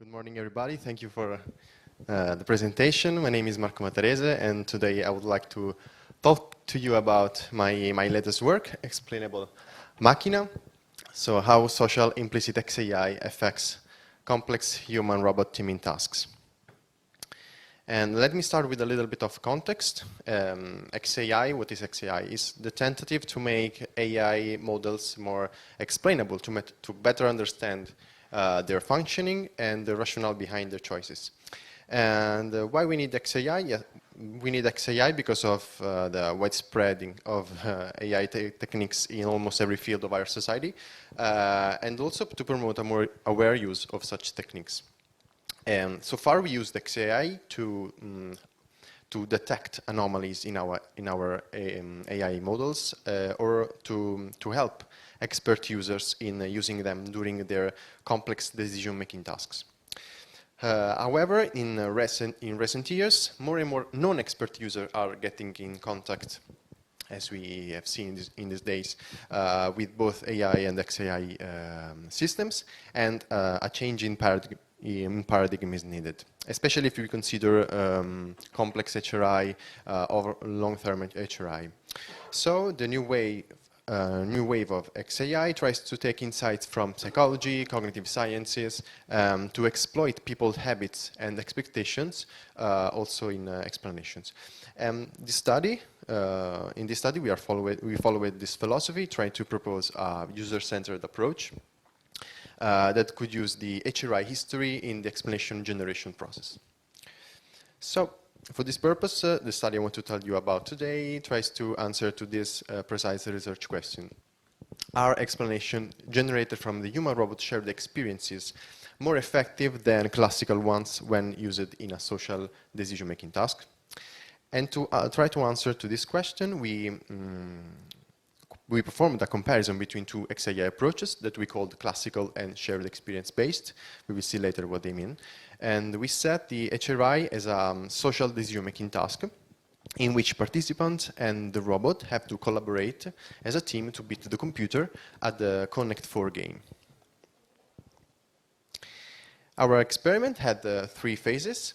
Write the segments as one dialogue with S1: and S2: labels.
S1: Good morning, everybody. Thank you for the presentation. My name is Marco Matarese, and today I would like to talk to you about my latest work, Explainable Machina. So how social implicit XAI affects complex human-robot teaming tasks. And let me start with a little bit of context. XAI, what is XAI? Is the tentative to make AI models more explainable, to better understand their functioning and the rationale behind their choices. And why we need XAI? Yeah, we need XAI because of the widespreading of AI techniques in almost every field of our society, and also to promote a more aware use of such techniques. So far, we used XAI to detect anomalies in our AI models, or to help expert users in using them during their complex decision-making tasks. However, in recent years, more and more non-expert users are getting in contact, as we have seen in these days, with both AI and XAI systems, and a change in paradigm is needed, especially if we consider complex HRI or long-term HRI. So the new wave of XAI tries to take insights from psychology, cognitive sciences, to exploit people's habits and expectations, also in explanations. In this study, we followed this philosophy, trying to propose a user-centered approach that could use the HRI history in the explanation generation process. So, for this purpose, the study I want to tell you about today tries to answer to this precise research question. Are explanations generated from the human-robot shared experiences more effective than classical ones when used in a social decision-making task? And to try to answer to this question, we performed a comparison between two XAI approaches that we called classical and shared experience-based. We will see later what they mean. And we set the HRI as a social decision-making task in which participants and the robot have to collaborate as a team to beat the computer at the Connect 4 game. Our experiment had 3 phases.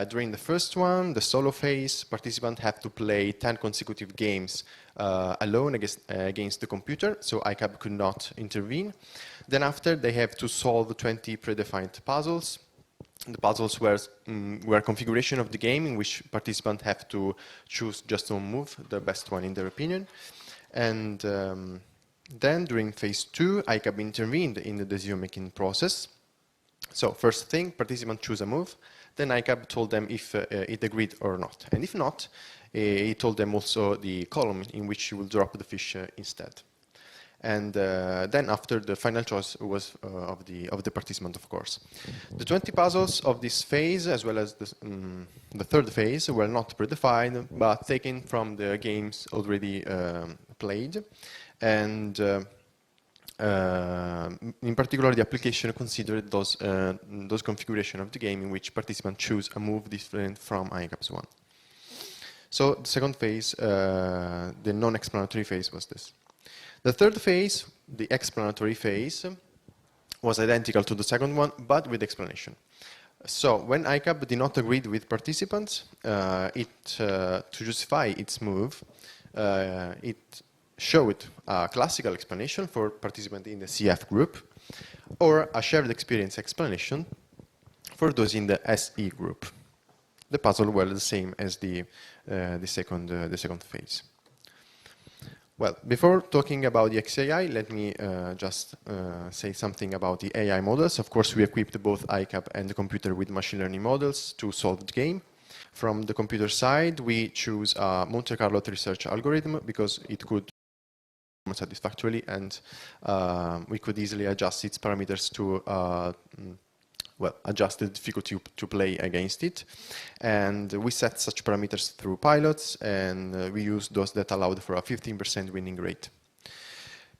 S1: During the first one, the solo phase, participants have to play 10 consecutive games alone against the computer, so ICAP could not intervene. Then after, they have to solve 20 predefined puzzles. The puzzles were configuration of the game in which participants have to choose just one move, the best one in their opinion. And then during phase 2, ICAP intervened in the decision-making process. So first thing, participants choose a move. Then ICAP told them if it agreed or not. And if not, he told them also the column in which you will drop the fish instead. And then after, the final choice was of the participant, of course. The 20 puzzles of this phase, as well as the third phase, were not predefined, but taken from the games already played. And in particular, the application considered those configuration of the game in which participants choose a move different from ICAP's one. So the second phase, the non-explanatory phase, was this. The third phase, the explanatory phase, was identical to the second one, but with explanation. So when ICAP did not agree with participants, to justify its move, it showed a classical explanation for participants in the CF group, or a shared experience explanation for those in the SE group. The puzzle were the same as the second phase. Well, before talking about the XAI, let me just say something about the AI models. Of course, we equipped both ICAP and the computer with machine learning models to solve the game. From the computer side, we choose a Monte Carlo research algorithm because it could satisfactorily, and we could easily adjust its parameters to adjust the difficulty to play against it. And we set such parameters through pilots, and we used those that allowed for a 15% winning rate.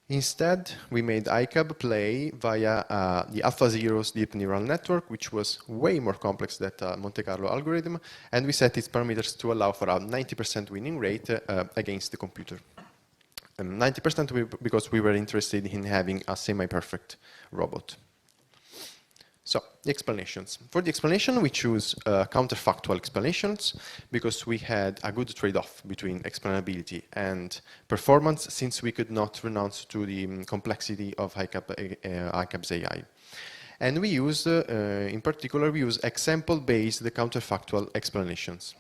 S1: Instead, we made ICAP play via the AlphaZero's deep neural network, which was way more complex than the Monte Carlo algorithm, and we set its parameters to allow for a 90% winning rate against the computer. 90% because we were interested in having a semi-perfect robot. So, the explanations. For the explanation, we choose counterfactual explanations because we had a good trade-off between explainability and performance, since we could not renounce to the complexity of ICAP's AI. And we use, in particular, we use example-based counterfactual explanations.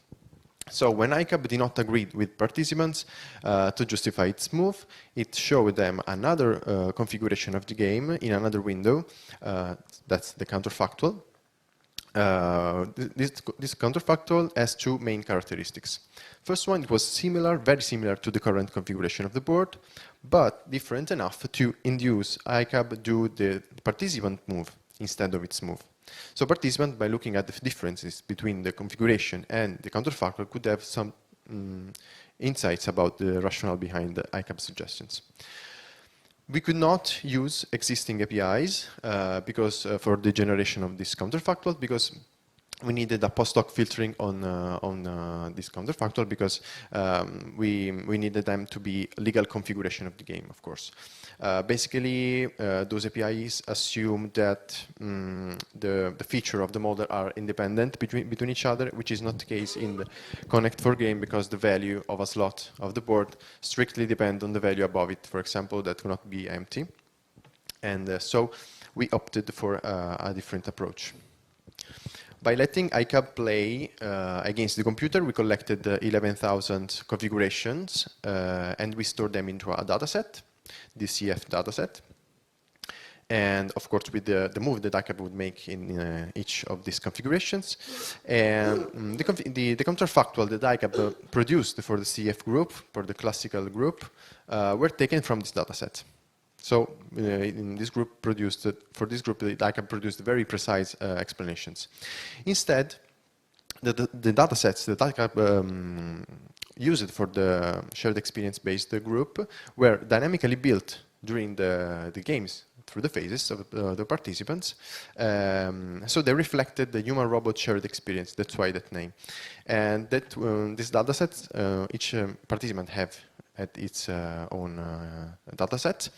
S1: So when ICAP did not agree with participants to justify its move, it showed them another configuration of the game in another window. That's the counterfactual. This counterfactual has two main characteristics. First one, it was similar, very similar to the current configuration of the board, but different enough to induce ICAP do the participant move instead of its move. So participants, by looking at the differences between the configuration and the counterfactual, could have some insights about the rationale behind the ICAP suggestions. We could not use existing APIs because for the generation of this counterfactual, because we needed a post-hoc filtering on this counterfactual, because we needed them to be legal configuration of the game, of course. Basically, those APIs assume that the feature of the model are independent between each other, which is not the case in the Connect for game, because the value of a slot of the board strictly depends on the value above it. For example, that cannot be empty. And so we opted for a different approach. By letting ICAP play against the computer, we collected 11,000 configurations and we stored them into a dataset, the CF dataset. And of course, with the move that ICAP would make in each of these configurations. And the counterfactual that ICAP produced for the CF group, for the classical group, were taken from this dataset. So in this group for this group, the ICAP produced very precise explanations. Instead, the datasets that ICAP used for the shared experience-based group were dynamically built during the games through the phases of the participants. So they reflected the human-robot shared experience. That's why that name. And that these datasets, each participant have at its own dataset,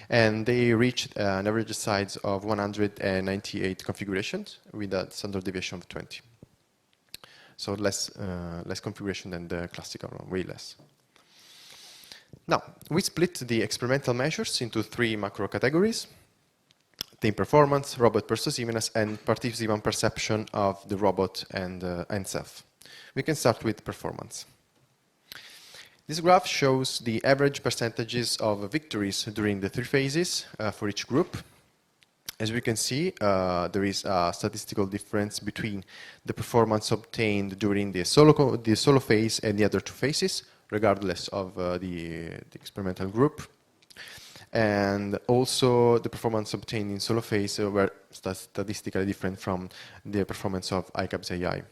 S1: and they reached an average size of 198 configurations with a standard deviation of 20. So less configuration than the classical one, way less. Now, we split the experimental measures into three macro categories: team performance, robot persuasiveness, and participant perception of the robot and self. We can start with performance. This graph shows the average percentages of victories during the three phases for each group. As we can see, there is a statistical difference between the performance obtained during the solo phase and the other two phases, regardless of the experimental group. And also the performance obtained in solo phase were statistically different from the performance of ICAP's AI.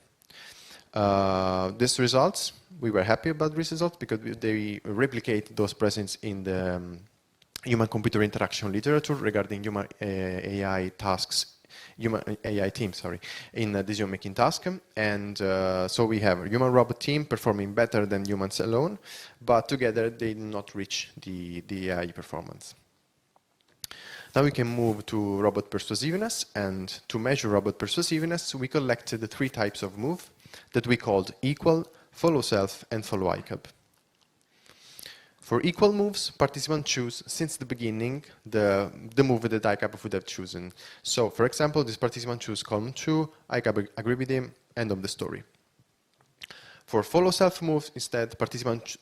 S1: These results, we were happy about these results because they replicate those present in the human-computer interaction literature regarding human AI tasks, human AI team, sorry, in decision-making task. And so we have a human-robot team performing better than humans alone, but together they did not reach the AI performance. Now we can move to robot persuasiveness, and to measure robot persuasiveness, we collected the three types of move that we called equal, follow self, and follow ICAP. For equal moves, participants choose since the beginning the move that ICAP would have chosen. So, for example, this participant choose column 2, ICAP agree with him, end of the story. For follow self moves, instead, participants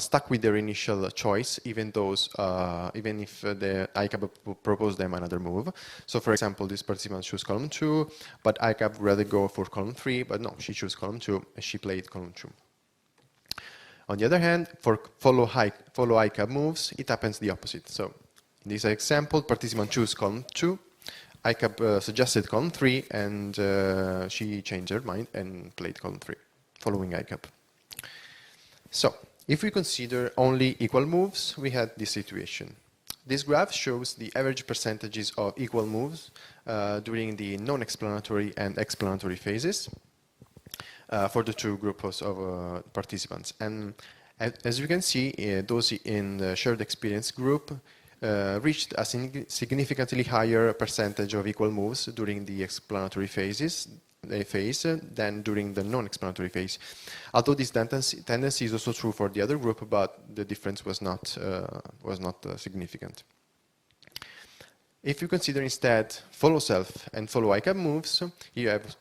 S1: stuck with their initial choice, even if the ICAP proposed them another move. So, for example, this participant chose column 2, but ICAP would rather go for column 3, but no, she chose column 2, and she played column 2. On the other hand, for follow ICAP moves, it happens the opposite. So, in this example, participant chose column 2, ICAP suggested column 3, and she changed her mind and played column 3. Following ICAP. So, if we consider only equal moves, we had this situation. This graph shows the average percentages of equal moves during the non-explanatory and explanatory phases for the two groups of participants. And as you can see, those in the shared experience group reached a significantly higher percentage of equal moves during the explanatory phase than during the non-explanatory phase. Although this tendency is also true for the other group, but the difference was not significant. If you consider instead follow self and follow ICAP moves, you have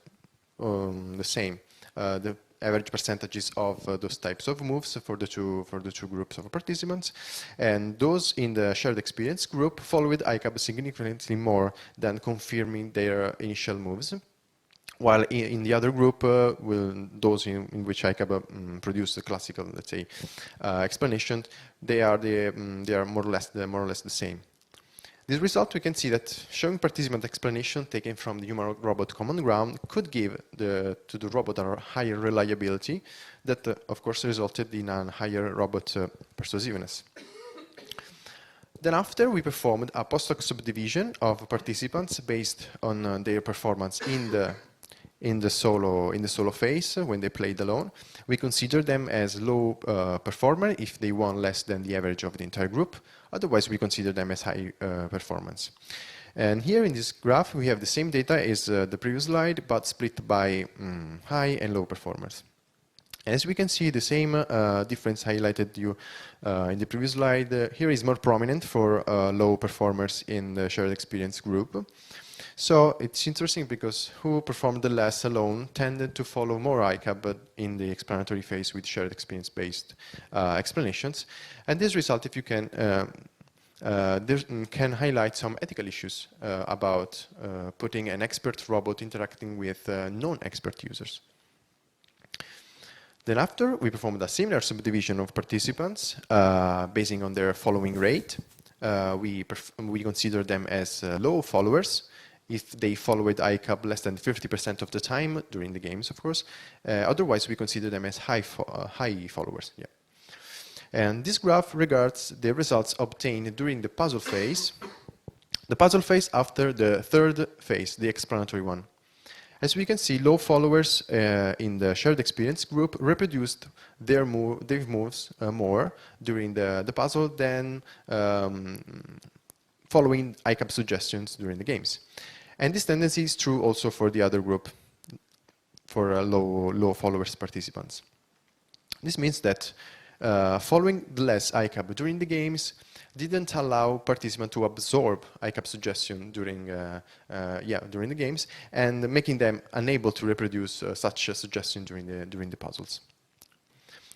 S1: the same. The average percentages of those types of moves for the two groups of participants, and those in the shared experience group followed ICAP significantly more than confirming their initial moves, while in the other group, those in which ICAP produced the classical, let's say, explanation, they are more or less the same. This result, we can see that showing participant explanation taken from the human-robot common ground could give to the robot a higher reliability that, of course, resulted in a higher robot persuasiveness. Then after, we performed a post-hoc subdivision of participants based on their performance in the solo phase when they played alone. We consider them as low performer if they won less than the average of the entire group. Otherwise, we consider them as high performance. And here in this graph, we have the same data as the previous slide, but split by high and low performers. As we can see, the same difference highlighted you in the previous slide here is more prominent for low performers in the shared experience group. So it's interesting because who performed the less alone tended to follow more ICAP but in the explanatory phase with shared experience-based explanations. And this result, if you can highlight some ethical issues about putting an expert robot interacting with non-expert users. Then after, we performed a similar subdivision of participants basing on their following rate. We consider them as low followers if they followed ICAP less than 50% of the time during the games, of course. Otherwise, we consider them as high followers. Yeah. And this graph regards the results obtained during the puzzle phase. The puzzle phase after the third phase, the explanatory one. As we can see, low followers in the shared experience group reproduced their moves more during the puzzle than following ICAP suggestions during the games. And this tendency is true also for the other group, for low followers participants. This means that following the less ICAP during the games didn't allow participants to absorb ICAP suggestion during the games, and making them unable to reproduce such a suggestion during the puzzles.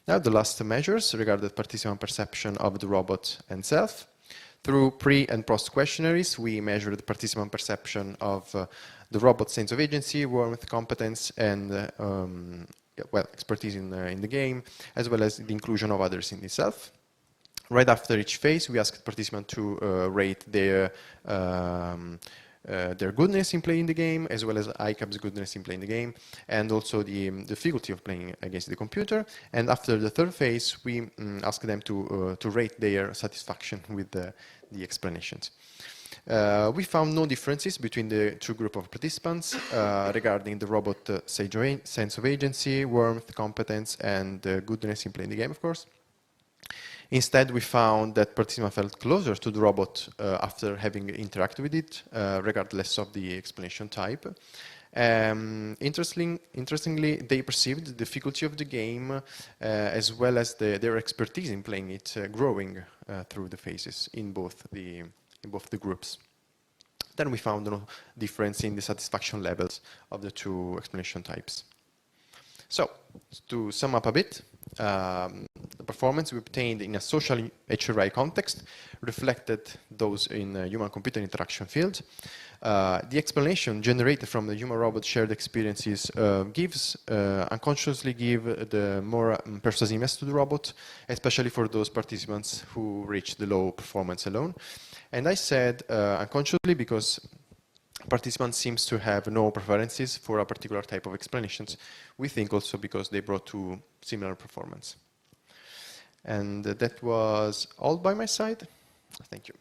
S1: Now the last measures regarded participant perception of the robot and self. Through pre- and post-questionnaires, we measured the participant perception of the robot's sense of agency, warmth, competence, and expertise in the game, as well as the inclusion of others in itself. Right after each phase, we asked participants to rate their goodness in playing the game, as well as ICAP's goodness in playing the game, and also the difficulty of playing against the computer. And after the third phase, we asked them to rate their satisfaction with the explanations. We found no differences between the two groups of participants regarding the robot sense of agency, warmth, competence, and goodness in playing the game, of course. Instead, we found that participants felt closer to the robot after having interacted with it, regardless of the explanation type. Interestingly, they perceived the difficulty of the game as well as their expertise in playing it growing through the phases in both the groups. Then we found no difference in the satisfaction levels of the two explanation types. So, to sum up a bit, the performance we obtained in a social HRI context reflected those in human-computer interaction field. The explanation generated from the human-robot shared experiences unconsciously give the more persuasiveness to the robot, especially for those participants who reach the low performance alone. And I said unconsciously because participants seems to have no preferences for a particular type of explanations. We think also because they brought to similar performance. And that was all by my side. Thank you.